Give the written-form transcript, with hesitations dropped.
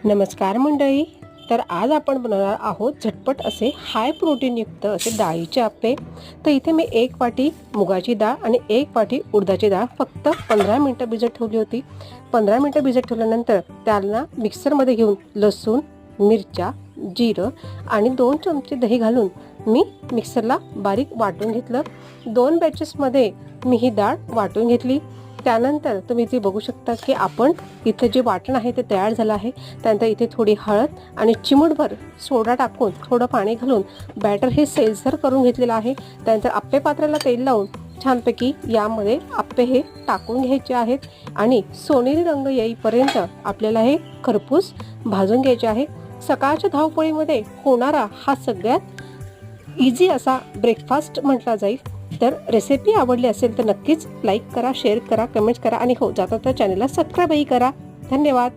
नमस्कार मंडळी. तर आज आपण बनवणार आहोत झटपट असे हाय प्रोटीनयुक्त असे डाळीचे आप्पे. तर इथे मी 1 वाटी मुगाची डाळ आणि 1 वाटी उडदाची डाळ फक्त 15 मिनिटं भिजत ठेवली होती. 15 मिनिटं भिजत ठेवल्यानंतर त्याला मिक्सरमध्ये घेऊन लसूण, मिरच्या, जिरं आणि 2 चमचे दही घालून मी मिक्सरला बारीक वाटून घेतलं. 2 बॅचेसमध्ये मी ही डाळ वाटून घेतली. त्यानंतर तुम्ही इथे बघू शकता की आपण इथे जे वाटण आहे ते तयार झालं आहे. त्यानंतर इथे थोडी हळद आणि चिमूटभर सोडा टाकून थोडं पाणी घालून बॅटर हे सेलसर करून घेतलेलं आहे. त्यानंतर आप्पे पात्राला तेल लावून छानपैकी यामध्ये आप्पे हे टाकून घ्यायचे आहेत आणि सोनेरी रंग येईपर्यंत आपल्याला हे खरपूस भाजून घ्यायचे आहे. सकाळच्या धावपळीमध्ये होणारा हा सगळ्यात इझी असा ब्रेकफास्ट म्हटला जाईल. तर रेसिपी आवडली असेल तर नक्कीच लाईक करा, शेअर करा, कमेंट्स करा आणि हो जाता तर चॅनलला सबस्क्राईबही करा. धन्यवाद.